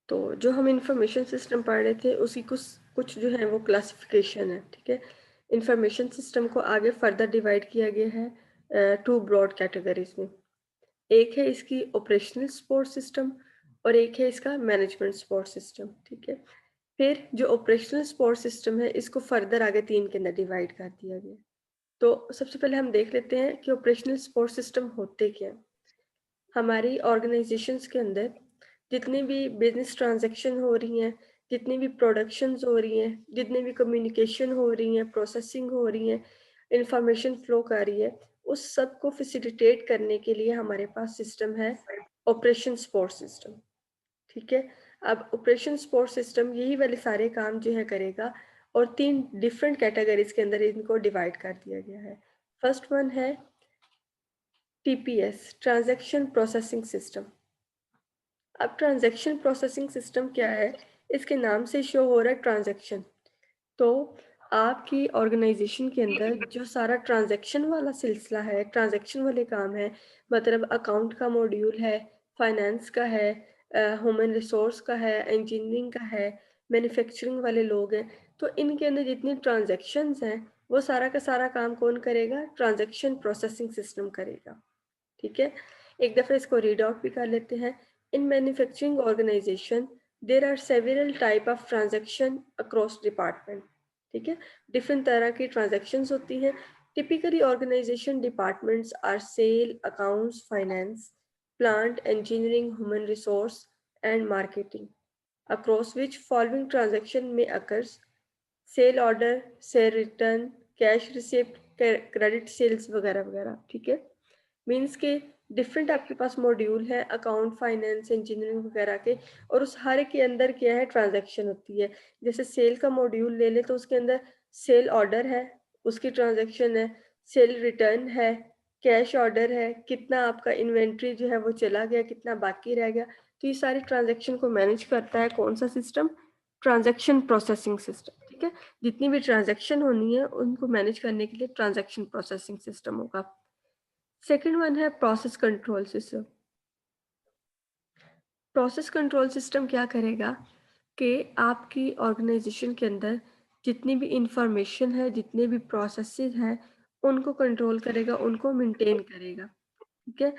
तो जो हम इंफॉर्मेशन सिस्टम पढ़ रहे थे उसकी कुछ कुछ जो है वो क्लासिफिकेशन है, ठीक है। इंफॉर्मेशन सिस्टम को आगे फर्दर डिवाइड किया गया है टू ब्रॉड कैटेगरीज में। एक है इसकी ऑपरेशनल सपोर्ट सिस्टम और एक है इसका मैनेजमेंट सपोर्ट सिस्टम, ठीक है। फिर जो ऑपरेशनल सपोर्ट सिस्टम है इसको फर्दर आगे 3 के अंदर डिवाइड कर दिया गया। तो सबसे पहले हम देख लेते हैं कि ऑपरेशनल सपोर्ट सिस्टम होते क्या हैं। हमारी ऑर्गेनाइजेशंस के अंदर जितनी भी बिजनेस ट्रांजैक्शन हो रही हैं, जितनी भी प्रोडक्शंस हो रही हैं, जितनी भी कम्युनिकेशन हो रही हैं, प्रोसेसिंग हो रही है, इंफॉर्मेशन फ्लो कर रही है, उस सब को फैसिलिटेट करने के लिए हमारे पास सिस्टम है ऑपरेशन सपोर्ट सिस्टम, ठीक है। अब ऑपरेशन सपोर्ट सिस्टम यही वाले सारे काम जो है करेगा और 3 डिफरेंट कैटेगरीज के अंदर इनको डिवाइड कर दिया गया है। फर्स्ट वन है टीपीएस, ट्रांजैक्शन प्रोसेसिंग सिस्टम। अब ट्रांजैक्शन प्रोसेसिंग सिस्टम क्या है? इसके नाम से शो हो रहा है ट्रांजैक्शन। तो आपकी ऑर्गेनाइजेशन के अंदर जो सारा ट्रांजैक्शन वाला सिलसिला है, ट्रांजैक्शन वाले काम है, मतलब अकाउंट का मॉड्यूल है, फाइनेंस का है, ह्यूमन रिसोर्स का है, इंजीनियरिंग का है, मैन्युफैक्चरिंग वाले लोग हैं, तो इनके अंदर जितनी ट्रांजैक्शंस हैं वो सारा का सारा काम कौन करेगा? ट्रांजैक्शन प्रोसेसिंग सिस्टम करेगा, ठीक है। एक दफ़ा इसको रीड आउट भी कर लेते हैं। In manufacturing organization there are several type of transaction across department, ठीक है। डिफरेंट तरह की ट्रांजैक्शंस होती हैं। Typically organization departments are sale, accounts, finance, plant, engineering, human resource and marketing, across which following transaction में occurs: sale order, sale return, cash receipt, credit sales वगैरह वगैरह, ठीक है। मीन्स के डिफरेंट आपके पास मॉड्यूल है अकाउंट, फाइनेंस, इंजीनियरिंग वगैरह के, और उस हर के अंदर क्या है? ट्रांजैक्शन होती है। जैसे सेल का मॉड्यूल ले ले तो उसके अंदर सेल ऑर्डर है, उसकी ट्रांजैक्शन है, सेल रिटर्न है, कैश ऑर्डर है, कितना आपका इन्वेंट्री जो है वो चला गया, कितना बाकी रह गया। तो ये सारी ट्रांजैक्शन को मैनेज करता है कौन सा सिस्टम? ट्रांजैक्शन प्रोसेसिंग सिस्टम, ठीक है। जितनी भी ट्रांजैक्शन होनी है उनको मैनेज करने के लिए ट्रांजैक्शन प्रोसेसिंग सिस्टम होगा। सेकंड वन है process control system. Process control system क्या करेगा कि आपकी ऑर्गेनाइजेशन के अंदर जितनी भी इंफॉर्मेशन है, जितने भी प्रोसेसेस हैं, उनको कंट्रोल करेगा, उनको मेंटेन करेगा, ठीक है।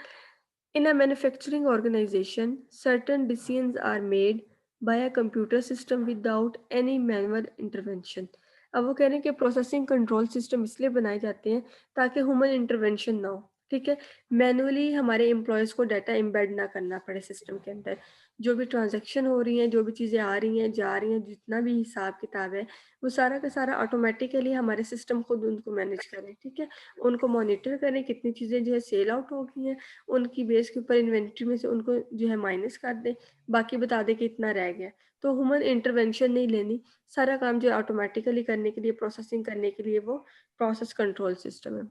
In a manufacturing organization certain decisions are made by a computer system without any manual intervention. अब वो कह रहे हैं कि प्रोसेसिंग कंट्रोल सिस्टम इसलिए बनाए जाते हैं ताकि ह्यूमन इंटरवेंशन ना हो, ठीक है। मैनुअली हमारे एम्प्लॉयज़ को डाटा एम्बेड ना करना पड़े सिस्टम के अंदर। जो भी ट्रांजैक्शन हो रही हैं, जो भी चीज़ें आ रही हैं, जा रही हैं, जितना भी हिसाब किताब है, वो सारा का सारा ऑटोमेटिकली हमारे सिस्टम खुद उनको मैनेज करें, ठीक है। उनको मॉनिटर करें कितनी चीज़ें जो है सेल आउट हो गई हैं, उनकी बेस के ऊपर इन्वेंट्री में से उनको जो है माइनस कर दें, बाकी बता दें कि इतना रह गया। तो ह्यूमन इंटरवेंशन नहीं लेनी, सारा काम जो है ऑटोमेटिकली करने के लिए, प्रोसेसिंग करने के लिए वो प्रोसेस कंट्रोल सिस्टम है।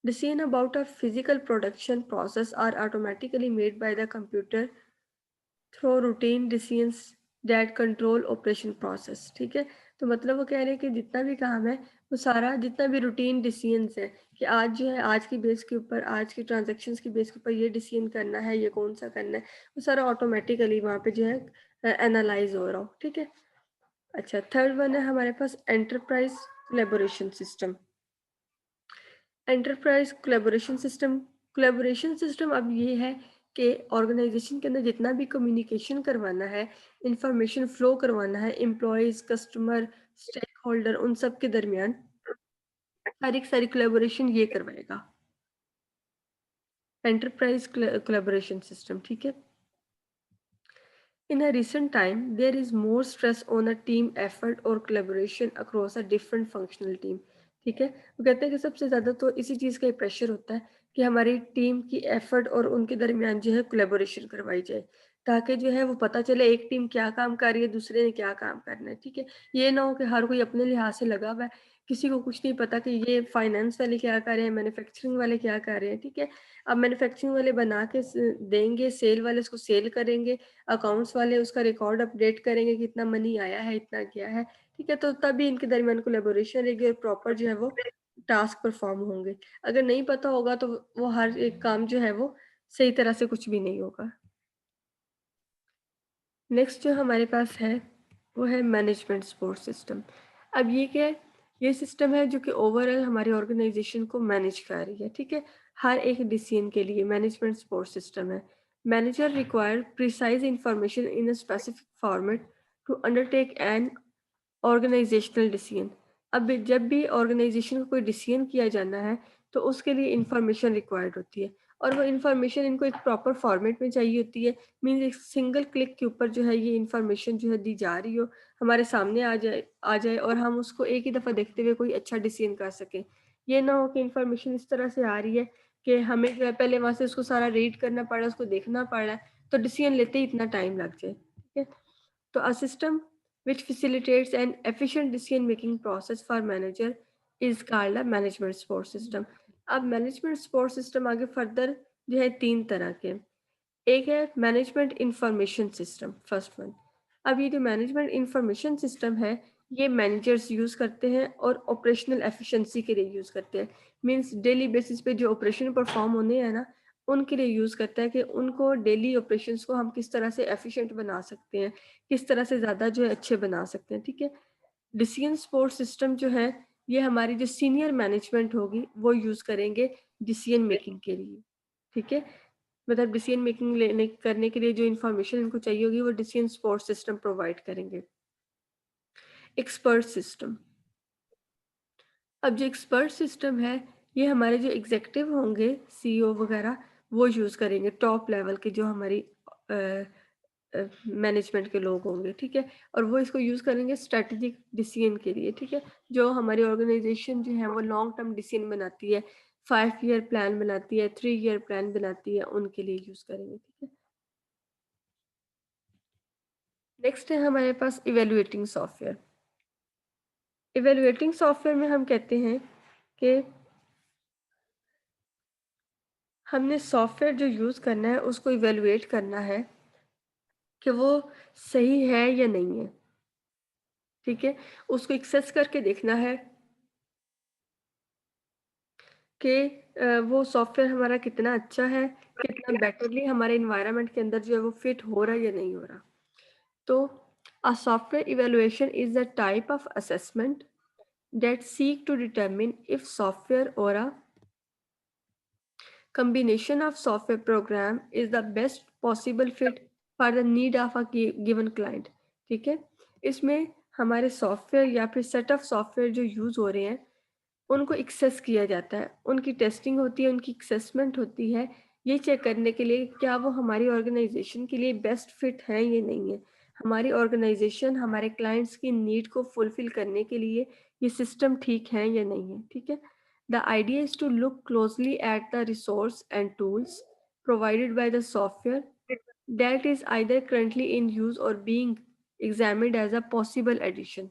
Decisions about a physical production process are automatically made by the computer through routine decisions that control operation process, ठीक है। तो मतलब वो कह रहे हैं कि जितना भी काम है वो सारा जितना भी रूटीन डिसीजंस है कि आज जो है आज की बेस के ऊपर, आज की ट्रांजैक्शंस की बेस के ऊपर ये डिसीजन करना है, ये कौन सा करना है, वो सारा ऑटोमेटिकली वहाँ पे जो है एनालाइज हो रहा हो, ठीक है। अच्छा, थर्ड वन है हमारे पास enterprise collaboration system. Enterprise collaboration system अब ये है कि ऑर्गेनाइजेशन के अंदर जितना भी कम्युनिकेशन करवाना है, इंफॉर्मेशन फ्लो करवाना है, एम्प्लॉयज़, कस्टमर, स्टेक होल्डर, उन सब के दरमियान सारी की सारी कोलैबोरेशन ये करवाएगा, एंटरप्राइज कोलैबोरेशन सिस्टम, ठीक है। In a recent time, there is more stress on a team effort or collaboration across a different functional team. ठीक है, वो कहते हैं कि सबसे ज़्यादा तो इसी चीज़ का ही प्रेशर होता है कि हमारी टीम की एफर्ट और उनके दरमियान जो है कोलैबोरेशन करवाई जाए, ताकि जो है वो पता चले एक टीम क्या काम कर रही है, दूसरे ने क्या काम करना है, ठीक है। ये ना हो कि हर कोई अपने लिहाज से लगा हुआ है, किसी को कुछ नहीं पता कि ये फाइनेंस वाले क्या कर रहे हैं, मैन्युफैक्चरिंग वाले क्या कर रहे हैं, ठीक है। अब मैन्युफैक्चरिंग वाले बना के देंगे, सेल वाले उसको सेल करेंगे, अकाउंट्स वाले उसका रिकॉर्ड अपडेट करेंगे कि इतना मनी आया है, इतना गया है, ठीक है? तो तभी इनके दरमियान कोलैबोरेशन रहेगी और प्रॉपर जो है वो टास्क परफॉर्म होंगे। अगर नहीं पता होगा तो वो हर एक काम जो है वो सही तरह से कुछ भी नहीं होगा। नेक्स्ट जो हमारे पास है वो है मैनेजमेंट सपोर्ट सिस्टम। अब ये क्या है? ये सिस्टम है जो कि ओवरऑल हमारी ऑर्गेनाइजेशन को मैनेज कर रही है, ठीक है। हर एक डिसीजन के लिए मैनेजमेंट सपोर्ट सिस्टम है। Manager require precise information in a specific format to undertake an organisational decision. अब जब भी ऑर्गेनाइजेशन को कोई डिसीजन किया जाना है तो उसके लिए इंफॉर्मेशन रिक्वायर्ड होती है, और वो इंफॉर्मेशन इनको एक प्रॉपर फॉर्मेट में चाहिए होती है। मीन्स एक सिंगल क्लिक के ऊपर जो है ये इंफॉर्मेशन जो है दी जा रही हो, हमारे सामने आ जाए और हम उसको एक ही दफ़ा देखते हुए कोई अच्छा डिसीजन कर सकें। ये ना हो कि इंफॉर्मेशन इस तरह से आ रही है कि हमें जो है पहले वहाँ से उसको सारा रीड करना पड़ रहा है, उसको देखना पड़ रहा है, तो डिसीजन लेते ही इतना टाइम लग जाए, ठीक है। तो a system which facilitates an efficient decision making process for manager is called a management support system. अब मैनेजमेंट सपोर्ट सिस्टम आगे फर्दर जो है तीन तरह के, एक है management information system, first one. अब ये जो मैनेजमेंट इंफॉर्मेशन सिस्टम है ये मैनेजर्स यूज़ करते हैं और ऑपरेशनल एफिशिएंसी के लिए यूज़ करते हैं। मींस डेली बेसिस पे जो ऑपरेशन परफॉर्म होने हैं ना, उनके लिए यूज़ करता है कि उनको डेली ऑपरेशंस को हम किस तरह से एफिशिएंट बना सकते हैं, किस तरह से ज़्यादा जो है अच्छे बना सकते हैं, ठीक है। डिसीजन सपोर्ट सिस्टम जो है ये हमारी जो सीनियर मैनेजमेंट होगी वो यूज़ करेंगे डिसीजन मेकिंग के लिए, ठीक है। मतलब डिसीजन मेकिंग लेने करने के लिए जो इन्फॉर्मेशन इनको चाहिए होगी वो डिसीजन सपोर्ट सिस्टम प्रोवाइड करेंगे। Expert system. अब जो एक्सपर्ट सिस्टम है ये हमारे जो एग्जीक्यूटिव होंगे, सीईओ वगैरह, वो यूज़ करेंगे, टॉप लेवल के जो हमारी मैनेजमेंट के लोग होंगे, ठीक है। और वो इसको यूज़ करेंगे स्ट्रेटेजिक डिसीजन के लिए, ठीक है। जो हमारी ऑर्गेनाइजेशन जो है वो लॉन्ग टर्म डिसीजन बनाती है, 5 ईयर प्लान बनाती है, 3 ईयर प्लान बनाती है, उनके लिए यूज़ करेंगे, ठीक है। नेक्स्ट है हमारे पास इवेल्युएटिंग सॉफ्टवेयर। इवेल्युएटिंग सॉफ्टवेयर में हम कहते हैं कि हमने सॉफ्टवेयर जो यूज़ करना है उसको इवेल्युएट करना है कि वो सही है या नहीं है, ठीक है। उसको एक्सेस करके देखना है कि वो सॉफ्टवेयर हमारा कितना अच्छा है, कितना बेटरली हमारे एनवायरनमेंट के अंदर जो है वो फिट हो रहा है या नहीं हो रहा। तो a software evaluation is the type of assessment that seek to determine if software or a combination of software program is the best possible fit for the need of a given client, ठीक है। इसमें हमारे software या फिर set of software जो use हो रहे हैं उनको एक्सेस किया जाता है, उनकी टेस्टिंग होती है, उनकी असेसमेंट होती है, ये चेक करने के लिए क्या वो हमारी ऑर्गेनाइजेशन के लिए बेस्ट फिट है या नहीं है। हमारी ऑर्गेनाइजेशन हमारे क्लाइंट्स की नीड को फुलफिल करने के लिए ये सिस्टम ठीक है या नहीं है, ठीक है। The idea is to look closely at the resource and tools provided by the software that is either currently in use or being examined as a possible addition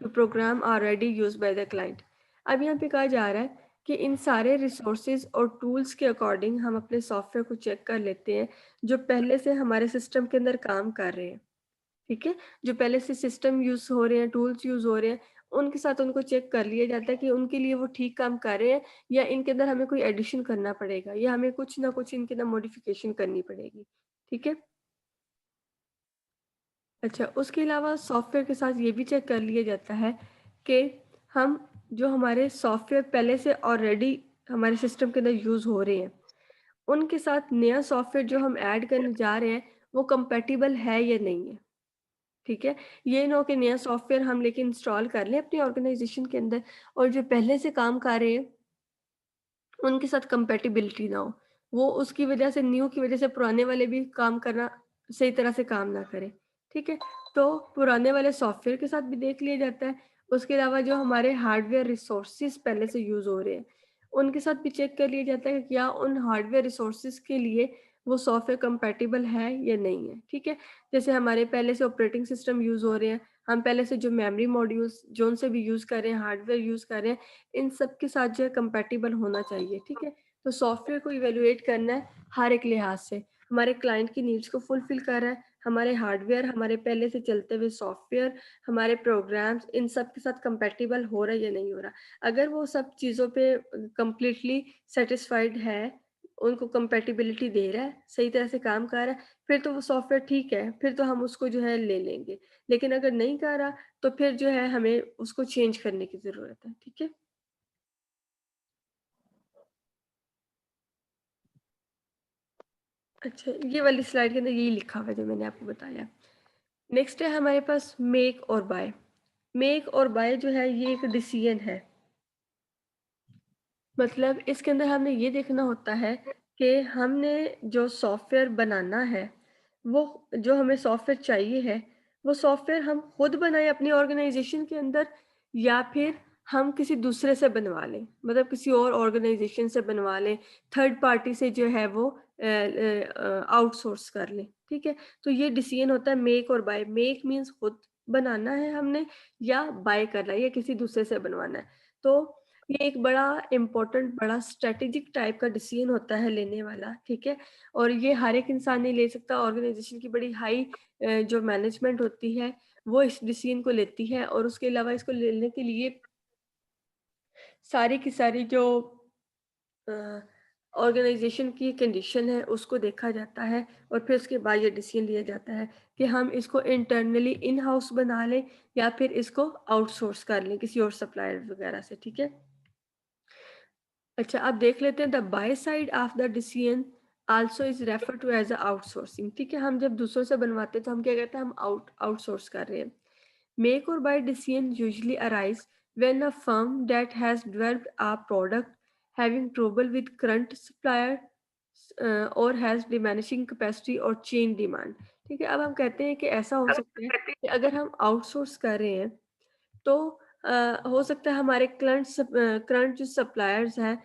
to program already used by the client। अब यहाँ पे कहा जा रहा है कि इन सारे resources और टूल्स के अकॉर्डिंग हम अपने सॉफ्टवेयर को चेक कर लेते हैं जो पहले से हमारे सिस्टम के अंदर काम कर रहे हैं, ठीक है। जो पहले से सिस्टम यूज़ हो रहे हैं, टूल्स यूज़ हो रहे हैं, उनके साथ उनको चेक कर लिया जाता है कि उनके लिए वो ठीक काम कर रहे हैं या इनके अंदर हमें कोई एडिशन करना पड़ेगा या हमें कुछ ना कुछ इनके अंदर मॉडिफिकेशन करनी पड़ेगी, ठीक है। अच्छा, उसके अलावा सॉफ्टवेयर के साथ ये भी चेक कर लिया जाता है कि हम जो हमारे सॉफ्टवेयर पहले से ऑलरेडी हमारे सिस्टम के अंदर यूज़ हो रहे हैं, उनके साथ नया सॉफ्टवेयर जो हम ऐड करने जा रहे हैं, वो कंपैटिबल है या नहीं है, ठीक है। ये ना हो कि नया सॉफ्टवेयर हम लेके इंस्टॉल कर लें अपनी ऑर्गेनाइजेशन के अंदर और जो पहले से काम कर रहे हैं उनके साथ कंपैटिबिलिटी ना हो, वो उसकी वजह से न्यू की वजह से पुराने वाले भी काम करना सही तरह से काम ना करें, ठीक है। तो पुराने वाले सॉफ्टवेयर के साथ भी देख लिया जाता है। उसके अलावा जो हमारे हार्डवेयर रिसोर्सेज पहले से यूज़ हो रहे हैं, उनके साथ भी चेक कर लिया जाता है कि क्या उन हार्डवेयर रिसोर्सेज के लिए वो सॉफ्टवेयर कंपैटिबल है या नहीं है, ठीक है। जैसे हमारे पहले से ऑपरेटिंग सिस्टम यूज़ हो रहे हैं, हम पहले से जो मेमोरी मॉड्यूल्स जो उनसे भी यूज़ कर रहे हैं, हार्डवेयर यूज़ कर रहे हैं, इन सब के साथ जो है कंपैटिबल होना चाहिए, ठीक है। तो सॉफ्टवेयर को इवैल्यूएट करना है हर एक लिहाज से, हमारे क्लाइंट की नीड्स को फुलफिल कर रहा है, हमारे हार्डवेयर, हमारे पहले से चलते हुए सॉफ्टवेयर, हमारे प्रोग्राम्स, इन सब के साथ कंपैटिबल हो रहा है या नहीं हो रहा। अगर वो सब चीज़ों पे कंप्लीटली सेटिस्फाइड है उनको कंपैटिबिलिटी दे रहा है, सही तरह से काम कर रहा है, फिर तो वो सॉफ्टवेयर ठीक है, फिर तो हम उसको जो है ले लेंगे। लेकिन अगर नहीं कर रहा, तो फिर जो है हमें उसको चेंज करने की ज़रूरत है, ठीक है? अच्छा, ये वाली स्लाइड के अंदर यही लिखा हुआ है जो मैंने आपको बताया। नेक्स्ट है हमारे पास मेक और बाय। मेक और बाय जो है ये एक डिसीजन है। मतलब इसके अंदर हमें ये देखना होता है कि हमने जो सॉफ्टवेयर बनाना है, वो जो हमें सॉफ्टवेयर चाहिए है, वो सॉफ्टवेयर हम खुद बनाएं अपनी ऑर्गेनाइजेशन के अंदर, या फिर हम किसी दूसरे से बनवा लें, मतलब किसी और ऑर्गेनाइजेशन से बनवा लें, थर्ड पार्टी से जो है वो आउटसोर्स कर लें, ठीक है? तो ये डिसीजन होता है मेक और बाय। मेक मीन्स खुद बनाना है हमने, या बाय करना है, या किसी दूसरे से बनवाना है। तो ये एक बड़ा इम्पोर्टेंट, बड़ा स्ट्रेटेजिक टाइप का डिसीजन होता है लेने वाला, ठीक है? और ये हर एक इंसान नहीं ले सकता। ऑर्गेनाइजेशन की बड़ी हाई जो मैनेजमेंट होती है, वो इस डिसीजन को लेती है, और उसके अलावा इसको लेने के लिए सारी की सारी जो ऑर्गेनाइजेशन की कंडीशन है उसको देखा जाता है, और फिर उसके बाद ये डिसीजन लिया जाता है कि हम इसको इंटरनली इन हाउस बना लें, या फिर इसको आउटसोर्स कर लें किसी और सप्लायर वगैरह से, ठीक है? अच्छा, अब देख लेते हैं the buy side of the decision also is refer to as outsourcing, ठीक है? हम जब दूसरों से बनवाते हैं तो हम क्या कहते हैं, हम आउटसोर्स कर रहे हैं। मेक और buy decision usually arise when a firm that has developed a product having trouble with current supplier और हैज डिमिनिशिंग कैपेसिटी और चेन डिमांड, ठीक है? अब हम कहते हैं कि ऐसा हो सकता है कि अगर हम आउटसोर्स कर रहे हैं, तो हो सकता है हमारे करंट जो सप्लायर्स हैं,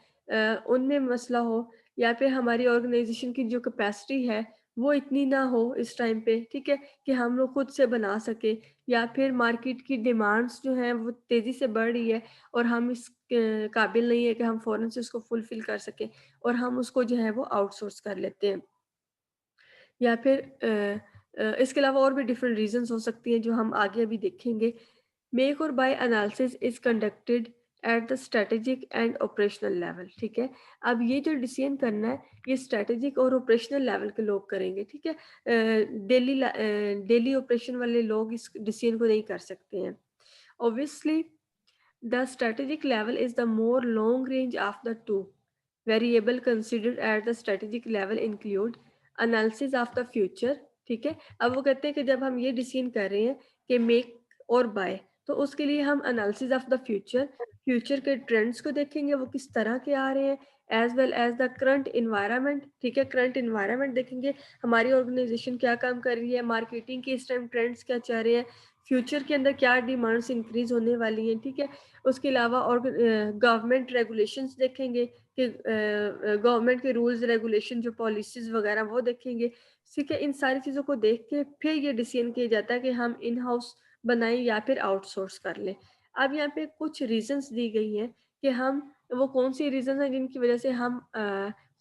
उनमें मसला हो, या फिर हमारी ऑर्गेनाइजेशन की जो कैपेसिटी है वो इतनी ना हो इस टाइम पे, ठीक है, कि हम लोग खुद से बना सके, या फिर मार्केट की डिमांड्स जो हैं वो तेज़ी से बढ़ रही है, और हम इस काबिल नहीं है कि हम फ़ौरन से उसको फुलफ़िल कर सकें, और हम उसको जो है वो आउटसोर्स कर लेते हैं। या फिर इसके अलावा और भी डिफरेंट रीज़न्स हो सकती हैं जो हम आगे अभी देखेंगे। मेक और buy analysis is conducted at the strategic and operational level, ठीक है? अब ये जो डिसीजन करना है, ये स्ट्रैटेजिक और ऑपरेशनल लेवल के लोग करेंगे, ठीक है? डेली ऑपरेशन वाले लोग इस डिसीजन को नहीं कर सकते हैं। Obviously the strategic level is the more long range of the two. Variable considered at the strategic level include analysis of the future, ठीक है? अब वो कहते हैं कि जब हम ये डिसीजन कर रहे हैं कि मेक और बाय, तो उसके लिए हम analysis of the future, future के ट्रेंड्स को देखेंगे, वो किस तरह के आ रहे हैं, as well as the current environment, ठीक है? करंट इन्वायरमेंट देखेंगे, हमारी ऑर्गेनाइजेशन क्या काम कर रही है, मार्केटिंग के इस टाइम ट्रेंड्स क्या चल रहे हैं, फ्यूचर के अंदर क्या डिमांड्स इंक्रीज होने वाली हैं, ठीक है? उसके अलावा और गवर्नमेंट रेगुलेशंस देखेंगे कि गवर्नमेंट के रूल्स रेगुलेशन जो पॉलिसीज वगैरह वो देखेंगे, ठीक है? इन सारी चीज़ों को देख के फिर ये डिसीजन किया जाता है कि हम इन हाउस बनाएं या फिर आउटसोर्स कर लें। अब यहाँ पे कुछ रीजंस दी गई हैं कि हम वो कौन सी रीजंस हैं जिनकी वजह से हम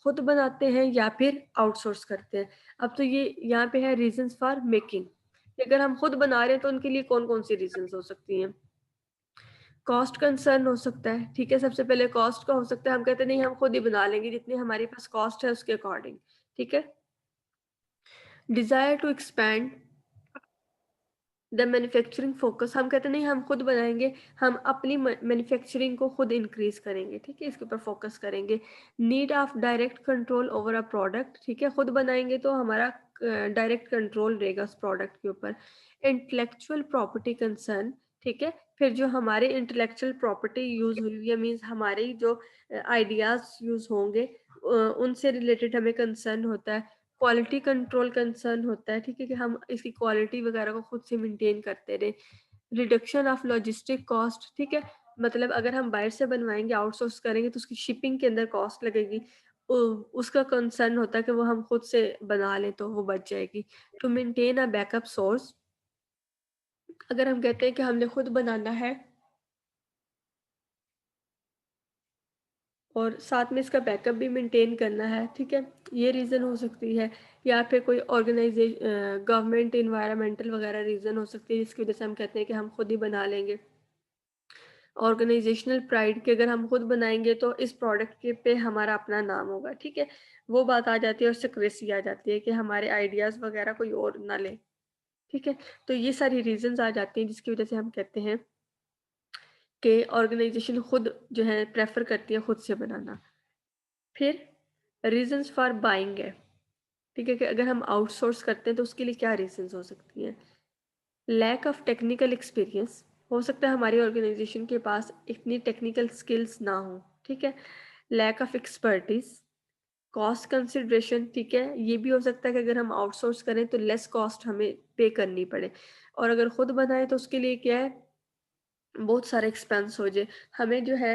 खुद बनाते हैं या फिर आउटसोर्स करते हैं। अब तो ये यहाँ पे है रीजंस फॉर मेकिंग, अगर हम खुद बना रहे हैं तो उनके लिए कौन कौन सी रीजंस हो सकती हैं। कॉस्ट कंसर्न हो सकता है, ठीक है? सबसे पहले कॉस्ट का हो सकता है, हम कहते हैं नहीं हम खुद ही बना लेंगे जितनी हमारे पास कॉस्ट है उसके अकॉर्डिंग, ठीक है? Desire to expand the manufacturing focus, हम कहते हैं नहीं हम खुद बनाएंगे, हम अपनी मैन्युफैक्चरिंग को खुद इंक्रीज करेंगे, ठीक है? इसके ऊपर फोकस करेंगे। Need of direct control over a product, ठीक है? खुद बनाएंगे तो हमारा डायरेक्ट कंट्रोल रहेगा उस प्रोडक्ट के ऊपर। इंटेलेक्चुअल प्रॉपर्टी कंसर्न, ठीक है? फिर जो हमारे इंटेलेक्चुअल प्रॉपर्टी यूज हुई है, मीन्स हमारे जो आइडियाज यूज होंगे, उनसे रिलेटेड हमें कंसर्न होता है। क्वालिटी कंट्रोल कंसर्न होता है, ठीक है, कि हम इसकी क्वालिटी वगैरह को खुद से मेंटेन करते रहे। रिडक्शन ऑफ लॉजिस्टिक कॉस्ट, ठीक है, मतलब अगर हम बाहर से बनवाएंगे, आउटसोर्स करेंगे तो उसकी शिपिंग के अंदर कॉस्ट लगेगी, उसका कंसर्न होता है कि वो हम खुद से बना लें तो वो बच जाएगी। To maintain a backup source, अगर हम कहते हैं कि हमने खुद बनाना है और साथ में इसका बैकअप भी मेंटेन करना है, ठीक है, ये रीज़न हो सकती है। या फिर कोई ऑर्गेनाइजेशन गवर्नमेंट इन्वायरमेंटल वगैरह रीज़न हो सकती है जिसकी वजह से हम कहते हैं कि हम खुद ही बना लेंगे। ऑर्गेनाइजेशनल प्राइड कि अगर हम खुद बनाएंगे तो इस प्रोडक्ट के पे हमारा अपना नाम होगा, ठीक है, वो बात आ जाती है। और सिक्रेसी आ जाती है कि हमारे आइडियाज़ वगैरह कोई और ना ले, ठीक है। तो ये सारी रीजंस आ जाती हैं जिसकी वजह से हम कहते हैं कि ऑर्गेनाइजेशन खुद जो है प्रेफर करती है खुद से बनाना। फिर रीजंस फॉर बाइंग है, ठीक है, कि अगर हम आउटसोर्स करते हैं तो उसके लिए क्या रीजंस हो सकती हैं। लैक ऑफ टेक्निकल एक्सपीरियंस, हो सकता है हमारी ऑर्गेनाइजेशन के पास इतनी टेक्निकल स्किल्स ना हो, ठीक है। Lack of expertise, cost consideration, ठीक है, ये भी हो सकता है कि अगर हम आउटसोर्स करें तो लेस कॉस्ट हमें पे करनी पड़े, और अगर खुद बनाए तो उसके लिए क्या है, बहुत सारे एक्सपेंस हो जाए, हमें जो है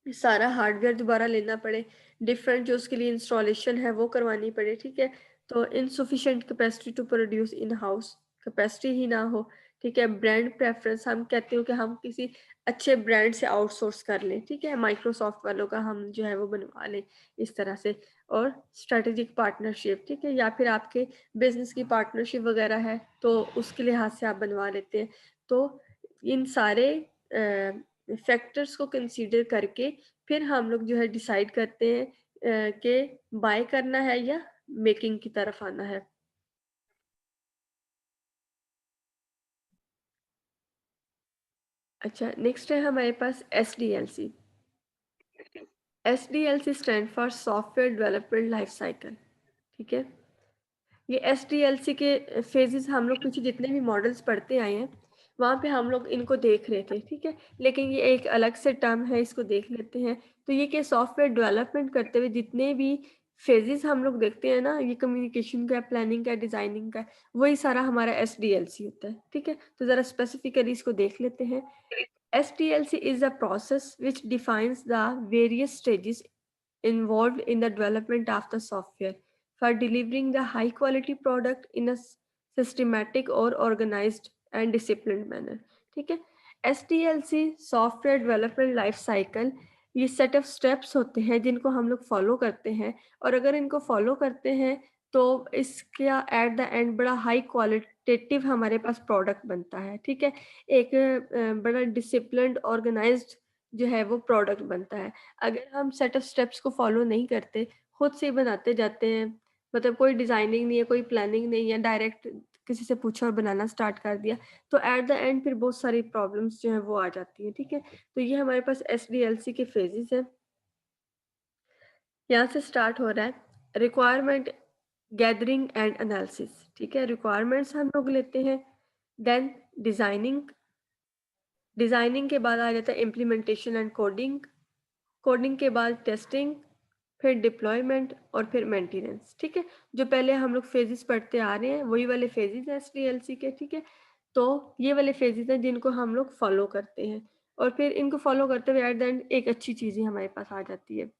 सारा हार्डवेयर दोबारा लेना पड़े, डिफरेंट जो उसके लिए इंस्टॉलेशन है वो करवानी पड़े, ठीक है। तो insufficient capacity to produce in house, capacity ही ना हो, ठीक है। ब्रांड प्रेफरेंस, हम कहते हो कि हम किसी अच्छे ब्रांड से आउटसोर्स कर लें, ठीक है, माइक्रोसॉफ्ट वालों का हम जो है वो बनवा लें इस तरह से। और स्ट्रेटेजिक पार्टनरशिप, ठीक है, या फिर आपके बिजनेस की पार्टनरशिप वगैरह है तो उसके लिहाज से आप बनवा लेते हैं। तो इन सारे फैक्टर्स को कंसीडर करके फिर हम लोग जो है डिसाइड करते हैं कि बाय करना है या मेकिंग की तरफ आना है। अच्छा, नेक्स्ट है हमारे पास SDLC। SDLC stand for software development life cycle, ठीक है। ये SDLC के फेजेस हम लोग पीछे जितने भी मॉडल्स पढ़ते आए हैं वहाँ पे हम लोग इनको देख रहे थे, ठीक है, लेकिन ये एक अलग से टर्म है, इसको देख लेते हैं। तो ये कि सॉफ्टवेयर डेवलपमेंट करते हुए जितने भी फेजेस हम लोग देखते हैं ना, ये कम्युनिकेशन का, प्लानिंग का, डिजाइनिंग का, वही सारा हमारा SDLC होता है, ठीक है। तो ज़रा स्पेसिफिकली इसको देख लेते हैं। SDLC is a process which defines the various stages involved in the development of the software for delivering the high quality product in a systematic or organized and disciplined manner, ठीक है। SDLC software development life cycle, ये set of steps होते हैं जिनको हम लोग follow करते हैं, और अगर इनको फॉलो करते हैं तो इसका एट द एंड बड़ा हाई क्वालिटेटिव हमारे पास प्रोडक्ट बनता है, ठीक है। एक बड़ा डिसिप्लिन्ड ऑर्गेनाइज्ड जो है वो प्रोडक्ट बनता है। अगर हम सेट ऑफ स्टेप्स को फॉलो नहीं करते, खुद से ही बनाते जाते हैं, मतलब कोई डिजाइनिंग नहीं है, कोई प्लानिंग नहीं है, डायरेक्ट किसी से पूछा और बनाना स्टार्ट कर दिया, तो एट द एंड फिर बहुत सारी प्रॉब्लम्स जो है वो आ जाती हैं, ठीक है। तो ये हमारे पास SDLC के फेजेस हैं। यहाँ से स्टार्ट हो रहा है रिक्वायरमेंट गैदरिंग एंड एनालिसिस, ठीक है, रिक्वायरमेंट्स हम लोग लेते हैं, देन डिजाइनिंग, डिजाइनिंग के बाद आ जाता है इम्प्लीमेंटेशन एंड कोडिंग, कोडिंग के बाद टेस्टिंग, फिर डिप्लॉयमेंट और फिर मेंटेनेंस, ठीक है। जो पहले हम लोग फेजेस पढ़ते आ रहे हैं वही वाले फेजेस हैं SDLC के, ठीक है। तो ये वाले फेजेस हैं जिनको हम लोग फॉलो करते हैं, और फिर इनको फॉलो करते हुए एट द एंड एक अच्छी चीज़ ही हमारे पास आ जाती है।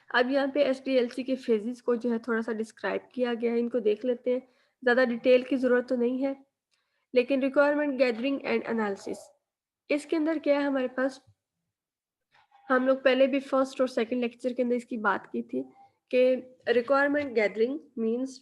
अब यहाँ पे SDLC के फेजेस को जो है थोड़ा सा डिस्क्राइब किया गया है, इनको देख लेते हैं। ज़्यादा डिटेल की ज़रूरत तो नहीं है, लेकिन रिक्वायरमेंट गैदरिंग एंड एनालिसिस, इसके अंदर क्या है हमारे पास, हम लोग पहले भी फर्स्ट और सेकंड लेक्चर के अंदर इसकी बात की थी कि रिक्वायरमेंट गैदरिंग मींस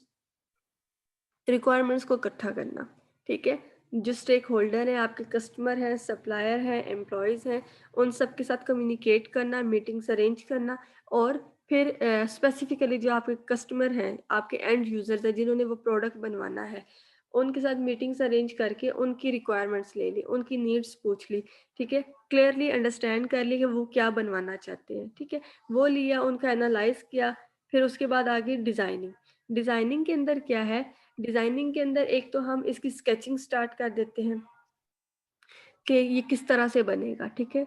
रिक्वायरमेंट्स को इकट्ठा करना, ठीक है। जो स्टेक होल्डर है, आपके कस्टमर हैं, सप्लायर हैं, एम्प्लॉयज़ हैं, उन सब के साथ कम्युनिकेट करना, मीटिंग्स अरेंज करना, और फिर स्पेसिफिकली जो आपके कस्टमर हैं, आपके एंड यूजर्स हैं जिन्होंने वो प्रोडक्ट बनवाना है, उनके साथ मीटिंग्स अरेंज करके उनकी रिक्वायरमेंट्स ले ली, उनकी नीड्स पूछ ली, ठीक है, क्लियरली अंडरस्टैंड कर ली कि वो क्या बनवाना चाहते हैं, ठीक है। वो लिया, उनका एनालाइज किया, फिर उसके बाद आगे डिज़ाइनिंग। डिज़ाइनिंग के अंदर क्या है, डिज़ाइनिंग के अंदर एक तो हम इसकी स्केचिंग स्टार्ट कर देते हैं कि ये किस तरह से बनेगा, ठीक है।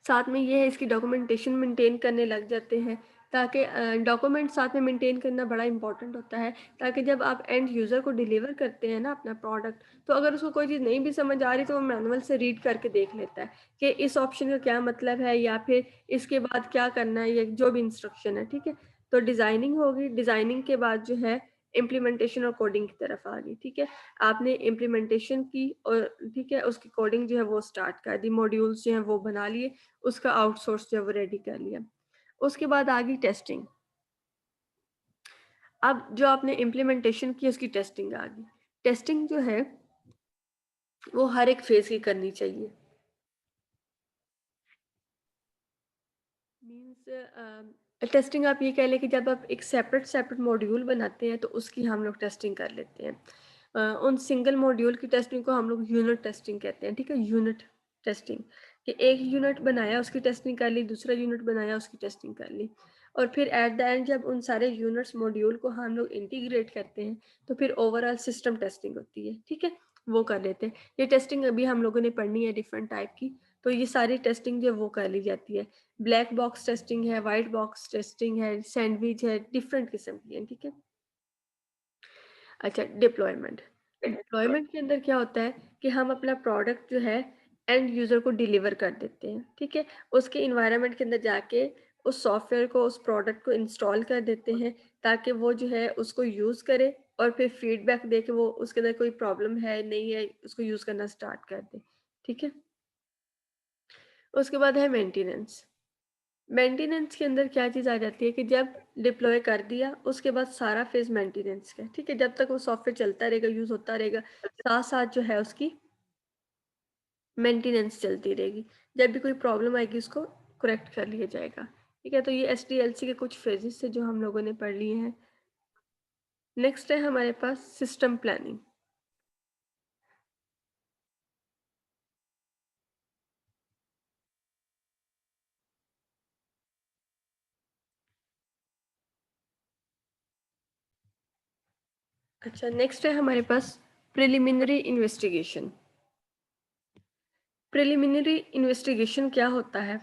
साथ में ये है इसकी डॉक्यूमेंटेशन मेंटेन करने लग जाते हैं, ताकि डॉक्यूमेंट साथ में मेंटेन करना बड़ा इंपॉर्टेंट होता है, ताकि जब आप एंड यूज़र को डिलीवर करते हैं ना अपना प्रोडक्ट, तो अगर उसको कोई चीज़ नहीं भी समझ आ रही तो वो मैनुअल से रीड करके देख लेता है कि इस ऑप्शन का क्या मतलब है, या फिर इसके बाद क्या करना है, या जो भी इंस्ट्रक्शन है, ठीक है। तो डिज़ाइनिंग होगी, डिज़ाइनिंग के बाद जो है इम्प्लीमेंटेशन और कोडिंग की तरफ आ गई, ठीक है। आपने इम्प्लीमेंटेशन की और ठीक है उसकी कोडिंग जो है वो स्टार्ट कर दी, मॉड्यूल्स जो हैं वो बना लिए, उसका आउटसोर्स जो है वो रेडी कर लिया। उसके बाद आ गई टेस्टिंग। अब जो आपने इम्प्लीमेंटेशन की उसकी टेस्टिंग आ गई। टेस्टिंग जो है वो हर एक फेज की करनी चाहिए। मीन्स टेस्टिंग आप ये कह लें कि जब आप एक सेपरेट मॉड्यूल बनाते हैं तो उसकी हम लोग टेस्टिंग कर लेते हैं। उन सिंगल मॉड्यूल की टेस्टिंग को हम लोग यूनिट टेस्टिंग कहते हैं, ठीक है। यूनिट टेस्टिंग कि एक यूनिट बनाया उसकी टेस्टिंग कर ली, दूसरा यूनिट बनाया उसकी टेस्टिंग कर ली, और फिर एट द एंड जब उन सारे यूनिट्स मॉड्यूल को हम लोग इंटीग्रेट करते हैं तो फिर ओवरऑल सिस्टम टेस्टिंग होती है, ठीक है, वो कर लेते हैं। ये टेस्टिंग अभी हम लोगों ने पढ़नी है डिफरेंट टाइप की, तो ये सारी टेस्टिंग जो वो कर ली जाती है। ब्लैक बॉक्स टेस्टिंग है, वाइट बॉक्स टेस्टिंग है, सैंडविच है, डिफरेंट किस्म की है, ठीक है। अच्छा, डिप्लॉयमेंट के अंदर क्या होता है कि हम अपना प्रोडक्ट जो है एंड यूज़र को डिलीवर कर देते हैं, ठीक है। उसके इन्वायरमेंट के अंदर जाके उस सॉफ्टवेयर को, उस प्रोडक्ट को इंस्टॉल कर देते हैं ताकि वो जो है उसको यूज़ करे और फिर फीडबैक दे के वो उसके अंदर कोई प्रॉब्लम है नहीं है उसको यूज़ करना स्टार्ट कर दे, ठीक है। उसके बाद है मेंटेनेंस। मेंटेनेंस के अंदर क्या चीज़ आ जाती है कि जब डिप्लॉय कर दिया उसके बाद सारा फेज मेंटेनेंस का, ठीक है। जब तक वो सॉफ्टवेयर चलता रहेगा, यूज़ होता रहेगा, साथ साथ जो है उसकी मेंटेनेंस चलती रहेगी। जब भी कोई प्रॉब्लम आएगी उसको करेक्ट कर लिया जाएगा, ठीक है। तो ये एसडीएलसी के कुछ फेजेस से जो हम लोगों ने पढ़ लिए हैं। नेक्स्ट है हमारे पास सिस्टम प्लानिंग। अच्छा, नेक्स्ट है हमारे पास प्रिलिमिनरी इन्वेस्टिगेशन। प्रिलिमिनरी इन्वेस्टिगेशन क्या होता है?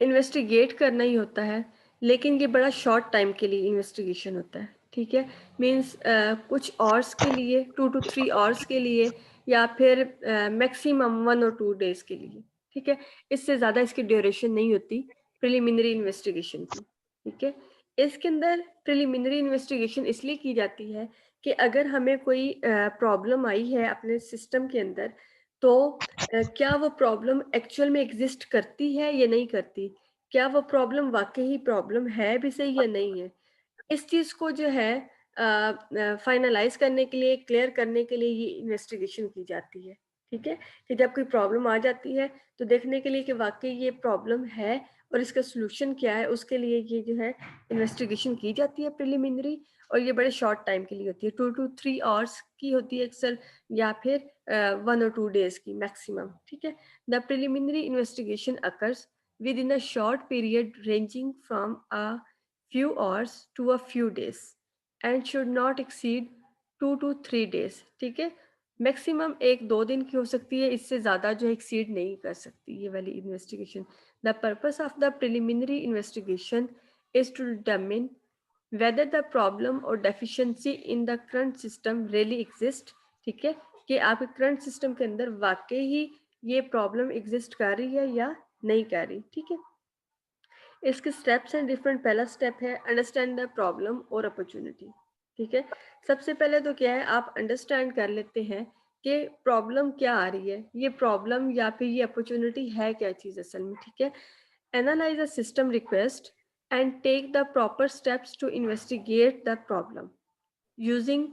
इन्वेस्टिगेट करना ही होता है, लेकिन ये बड़ा शॉर्ट टाइम के लिए इन्वेस्टिगेशन होता है, ठीक है। मीन्स कुछ आवर्स के लिए, 2 to 3 आवर्स के लिए, या फिर मैक्सिमम 1 or 2 डेज के लिए, ठीक है। इससे ज़्यादा इसकी ड्यूरेशन नहीं होती प्रिलिमिनरी इन्वेस्टिगेशन की, ठीक है। इसके अंदर प्रिलिमिनरी इन्वेस्टिगेशन इसलिए की जाती है कि अगर हमें कोई प्रॉब्लम आई है अपने सिस्टम के अंदर, तो क्या वो प्रॉब्लम एक्चुअल में एग्जिस्ट करती है या नहीं करती? क्या वो प्रॉब्लम वाक़ई प्रॉब्लम है भी सही या नहीं है? इस चीज़ को जो है फाइनलाइज़ करने के लिए, क्लियर करने के लिए ये इन्वेस्टिगेशन की जाती है, ठीक है? कि जब कोई प्रॉब्लम आ जाती है, तो देखने के लिए कि वाक़ई ये प्रॉब्लम है और इसका सॉल्यूशन क्या है, उसके लिए ये जो है इन्वेस्टिगेशन की जाती है प्रिलिमिनरी, और ये बड़े शॉर्ट टाइम के लिए होती है, 2 to 3 आवर्स की होती है अक्सर, या फिर 1 or 2 डेज़ की मैक्सिमम, ठीक है? The preliminary investigation occurs within a short period ranging from a few hours to a few days and should not exceed 2 to 3 days, ठीक है। मैक्सिमम 1-2 दिन की हो सकती है, इससे ज़्यादा जो एक्सीड नहीं कर सकती ये वाली investigation. The purpose of the preliminary investigation is to determine whether the problem or deficiency in the current system really exist, ठीक है, कि आपके करंट सिस्टम के अंदर वाकई ही ये प्रॉब्लम एग्जिस्ट कर रही है या नहीं कर रही, ठीक है। इसके स्टेप्स हैं डिफरेंट। पहला स्टेप है अंडरस्टैंड द प्रॉब्लम और अपॉर्चुनिटी, ठीक है। सबसे पहले तो क्या है, आप अंडरस्टैंड कर लेते हैं कि प्रॉब्लम क्या आ रही है, ये प्रॉब्लम या फिर ये अपॉर्चुनिटी है क्या चीज़ असल में, ठीक है। Analyse a system request and take the proper steps to investigate the problem using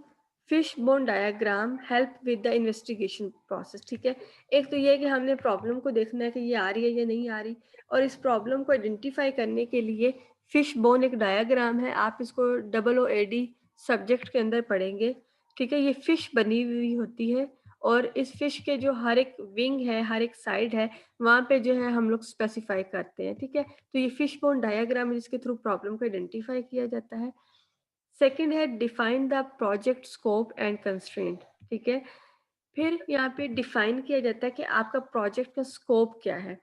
fish bone diagram help with the investigation process, ठीक है। एक तो ये है कि हमने प्रॉब्लम को देखना है कि ये आ रही है या नहीं आ रही, और इस प्रॉब्लम को आइडेंटिफाई करने के लिए फिश बोन एक डायग्राम है, आप इसको OOAD सब्जेक्ट के अंदर पढ़ेंगे, ठीक है। ये फिश बनी हुई होती है, और इस फिश के जो हर एक विंग है, हर एक साइड है, वहाँ पे जो है हम लोग स्पेसिफाई करते हैं, ठीक है। तो ये फिश बोन डायग्राम है जिसके थ्रू प्रॉब्लम को आइडेंटिफाई किया जाता है। सेकंड है define the project scope and constraint, ठीक है। फिर यहाँ पे डिफाइन किया जाता है कि आपका प्रोजेक्ट का स्कोप क्या है,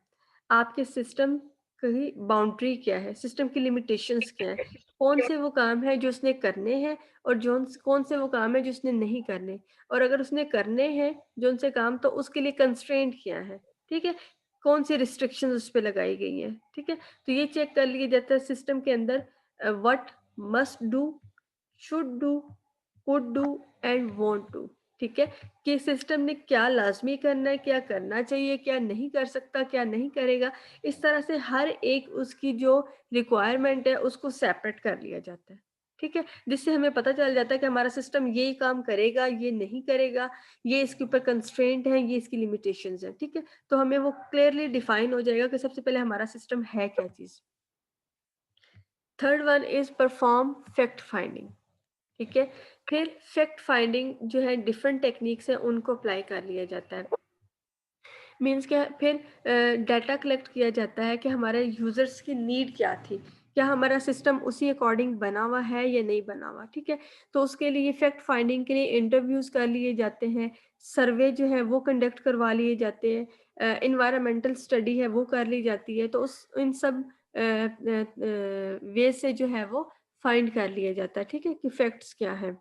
आपके सिस्टम की बाउंड्री क्या है, सिस्टम की लिमिटेशंस क्या है, कौन से वो काम है जो उसने करने हैं, और जो कौन से वो काम है जो उसने नहीं करने, और अगर उसने करने हैं जो उनसे काम, तो उसके लिए कंस्ट्रेंट क्या है, ठीक है, कौन सी रिस्ट्रिक्शंस उस पर लगाई गई हैं, ठीक है। तो ये चेक कर लिया जाता है सिस्टम के अंदर what must do, should do, could do and want to, ठीक है, कि सिस्टम ने क्या लाजमी करना है, क्या करना चाहिए, क्या नहीं कर सकता, क्या नहीं करेगा। इस तरह से हर एक उसकी जो रिक्वायरमेंट है उसको सेपरेट कर लिया जाता है, ठीक है, जिससे हमें पता चल जाता है कि हमारा सिस्टम ये काम करेगा, ये नहीं करेगा, ये इसके ऊपर कंस्ट्रेंट है, ये इसकी लिमिटेशंस है। ठीक है, तो हमें वो क्लियरली डिफाइन हो जाएगा कि सबसे पहले हमारा सिस्टम है क्या चीज़। Third one is perform fact finding. ठीक है, फिर फैक्ट फाइंडिंग जो है डिफरेंट टेक्निक्स है उनको अप्लाई कर लिया जाता है। मीन्स क्या, फिर डाटा कलेक्ट किया जाता है कि हमारे यूज़र्स की नीड क्या थी, क्या हमारा सिस्टम उसी अकॉर्डिंग बना हुआ है या नहीं बना हुआ। ठीक है, तो उसके लिए फैक्ट फाइंडिंग के लिए इंटरव्यूज़ कर लिए जाते हैं, सर्वे जो है वो कंडक्ट करवा लिए जाते हैं, इन्वायरमेंटल स्टडी है वो कर ली जाती है। तो उस इन सब वे से जो है वो फाइंड कर लिया जाता है। ठीक है, कि फैक्ट्स क्या है।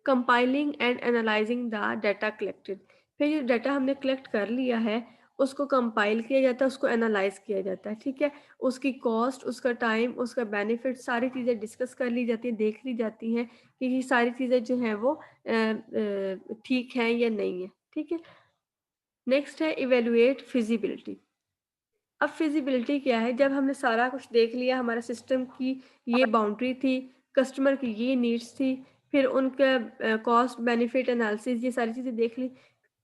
Compiling and analysing the data collected, फिर ये डाटा हमने कलेक्ट कर लिया है उसको कंपाइल किया जाता है, उसको एनालाइज किया जाता है। ठीक है, उसकी कॉस्ट, उसका टाइम, उसका बेनिफिट, सारी चीज़ें डिस्कस कर ली जाती हैं, देख ली जाती हैं कि ये सारी चीज़ें जो हैं वो ठीक हैं या नहीं है। ठीक है, नेक्स्ट है इवेलुएट फिजिबिलिटी। अब फिजिबिलिटी क्या है, जब हमने सारा कुछ देख लिया, हमारा सिस्टम की ये बाउंड्री थी, कस्टमर की ये नीड्स थी, फिर उनका कॉस्ट बेनिफिट एनालिसिस, ये सारी चीज़ें देख ली,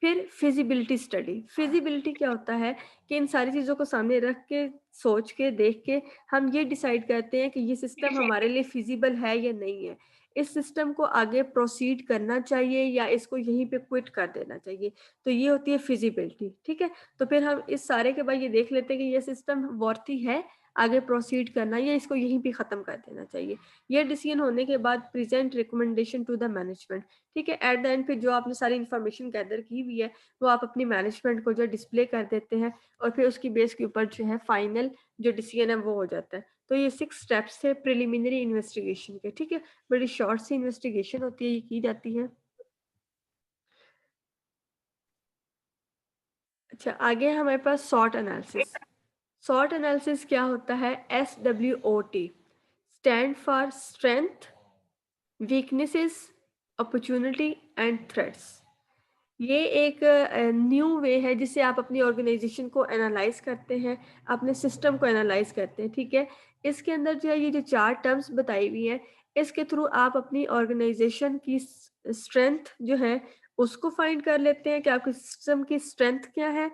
फिर फिजिबिलिटी स्टडी। फिजिबिलिटी क्या होता है कि इन सारी चीज़ों को सामने रख के, सोच के, देख के हम ये डिसाइड करते हैं कि ये सिस्टम हमारे लिए फिजिबल है या नहीं है, इस सिस्टम को आगे प्रोसीड करना चाहिए या इसको यहीं पे क्विट कर देना चाहिए। तो ये होती है फिजिबिलिटी। ठीक है, तो फिर हम इस सारे के बाद ये देख लेते हैं कि ये सिस्टम वर्थी है आगे प्रोसीड करना या इसको यहीं पे ख़त्म कर देना चाहिए। ये डिसीजन होने के बाद present recommendation to the management. ठीक है, एट द एंड फिर जो आपने सारी इन्फॉर्मेशन गैदर की हुई है वो आप अपनी मैनेजमेंट को जो डिस्प्ले कर देते हैं और फिर उसकी बेस के ऊपर जो है फाइनल जो डिसीजन है वो हो जाता है। तो ये 6 स्टेप्स थे प्रिलिमिनरी इन्वेस्टिगेशन के। ठीक है, बड़ी शॉर्ट सी इन्वेस्टिगेशन होती है, ये की जाती है। अच्छा, आगे हमारे पास सॉट एनालिसिस। सॉट एनालिसिस क्या होता है, SWOT stand for strength, weaknesses, opportunity and threats. ये एक न्यू वे है जिससे आप अपनी ऑर्गेनाइजेशन को एनालाइज करते हैं, अपने सिस्टम को एनालाइज करते हैं। ठीक है, इसके अंदर जो है ये जो 4 टर्म्स बताई हुई हैं, इसके थ्रू आप अपनी ऑर्गेनाइजेशन की स्ट्रेंथ जो है उसको फाइंड कर लेते हैं कि आपके सिस्टम की स्ट्रेंथ क्या है,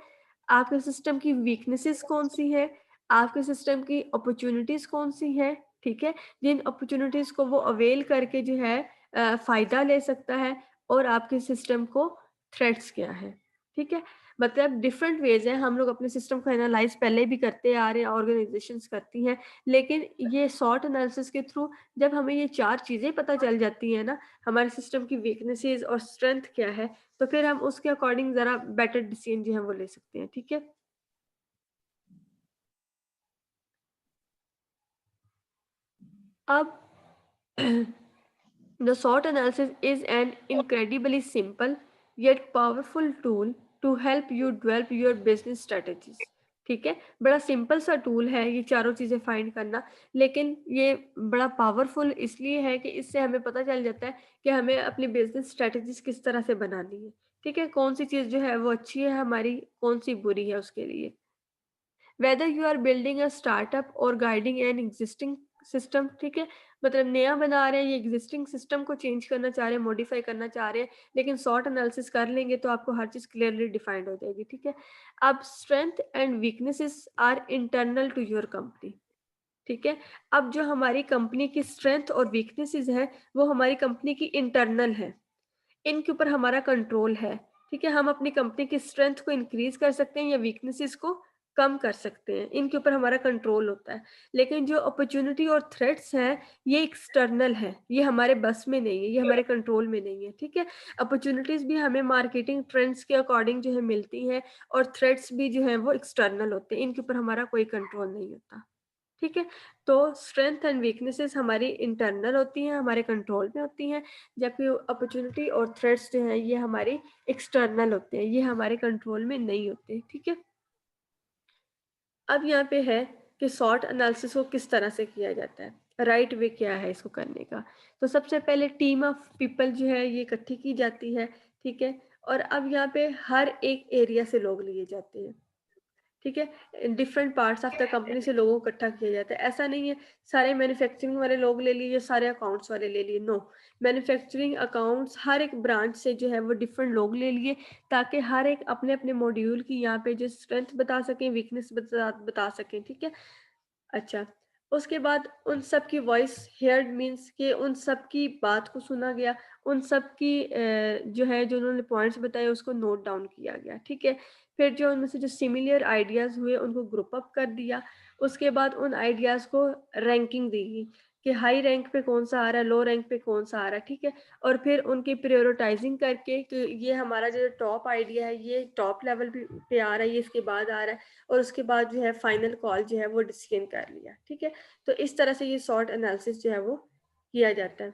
आपके सिस्टम की वीकनेसेस कौन सी है, आपके सिस्टम की अपॉर्चुनिटीज कौन सी है। ठीक है, जिन अपॉर्चुनिटीज को वो अवेल करके जो है फायदा ले सकता है, और आपके सिस्टम को थ्रेट्स क्या है। ठीक है, मतलब डिफरेंट वेज हैं, हम लोग अपने सिस्टम को एनालाइज पहले भी करते आ रहे हैं, ऑर्गेनाइजेशंस करती हैं, लेकिन ये सॉट एनालिसिस के थ्रू जब हमें ये 4 चीज़ें पता चल जाती हैं ना, हमारे सिस्टम की वीकनेसेस और स्ट्रेंथ क्या है, तो फिर हम उसके अकॉर्डिंग ज़रा बेटर डिसीजन जो है वो ले सकते हैं। ठीक है, अब The SWOT analysis is an incredibly simple yet powerful tool to help you develop your business strategies. ठीक है, बड़ा सिंपल सा टूल है ये चारों चीज़ें फाइंड करना, लेकिन ये बड़ा पावरफुल इसलिए है कि इससे हमें पता चल जाता है कि हमें अपनी बिजनेस स्ट्रेटजीज किस तरह से बनानी है। ठीक है, कौन सी चीज़ जो है वो अच्छी है हमारी, कौन सी बुरी है उसके लिए। Whether you are building a startup और गाइडिंग एन एग्जिस्टिंग सिस्टम। ठीक है, मतलब नया बना रहे हैं, ये एग्जिस्टिंग सिस्टम को चेंज करना चाह रहे हैं, मॉडिफाई करना चाह रहे हैं, लेकिन सॉर्ट एनालिसिस कर लेंगे तो आपको हर चीज़ क्लियरली डिफाइंड हो जाएगी। ठीक है, अब strength and weaknesses are internal to your company. ठीक है, अब जो हमारी कंपनी की स्ट्रेंथ और वीकनेसेस है वो हमारी कंपनी की इंटरनल है, इनके ऊपर हमारा कंट्रोल है। ठीक है, हम अपनी कंपनी की स्ट्रेंथ को इंक्रीज कर सकते हैं या वीकनेसेस को कम कर सकते हैं, इनके ऊपर हमारा कंट्रोल होता है। लेकिन जो अपॉर्चुनिटी और थ्रेट्स हैं ये एक्सटर्नल है, ये हमारे बस में नहीं है, ये हमारे कंट्रोल में नहीं है। ठीक है, अपॉर्चुनिटीज भी हमें मार्केटिंग ट्रेंड्स के अकॉर्डिंग जो है मिलती हैं, और थ्रेट्स भी जो है वो एक्सटर्नल होते हैं, इनके ऊपर हमारा कोई कंट्रोल नहीं होता। ठीक है, तो स्ट्रेंथ एंड वीकनेसेस हमारी इंटरनल होती हैं, हमारे कंट्रोल में होती हैं, जबकि अपॉर्चुनिटी और थ्रेट्स जो हैं ये हमारी एक्सटर्नल होते हैं, ये हमारे कंट्रोल में नहीं होते। ठीक है, अब यहाँ पे है कि सॉर्ट एनालिसिस को किस तरह से किया जाता है, राइट वे क्या है इसको करने का। तो सबसे पहले टीम ऑफ पीपल जो है ये इकट्ठी की जाती है। ठीक है, और अब यहाँ पे हर एक एरिया से लोग लिए जाते हैं। ठीक है? Different parts of the company से लोगों को इकट्ठा किया जाता है। ऐसा नहीं है सारे मैन्युफैक्चरिंग वाले लोग ले लिए, सारे अकाउंट्स वाले ले लिए, नो। मैन्युफैक्चरिंग, अकाउंट्स, हर एक ब्रांच से जो है वो डिफरेंट लोग ले लिए, ताकि हर एक अपने-अपने मॉड्यूल की यहाँ पे जो स्ट्रेंथ बता सकें, वीकनेस बता सकें, ठीक है? अच्छा, उसके बाद उन सब की वॉइस हेयर्ड मीन्स कि उन सब की बात को सुना गया, उन सब की जो है जो उन्होंने पॉइंट्स बताए उसको नोट डाउन किया गया, ठीक है? फिर जो उनमें से जो सिमिलर आइडियाज़ हुए उनको ग्रुप अप कर दिया, उसके बाद उन आइडियाज़ को रैंकिंग दी गई कि हाई रैंक पे कौन-सा आ रहा है, लो रैंक पे कौन-सा आ रहा है, ठीक है? और फिर उनकी प्रायोरिटाइज़िंग करके कि ये हमारा जो टॉप आइडिया है, ये टॉप लेवल पे आ रहा है, ये इसके बाद आ रहा है, और उसके बाद जो है फाइनल कॉल जो है वो डिसीजन कर लिया, ठीक है? तो इस तरह से ये सॉर्ट एनालिसिस जो है वो किया जाता है।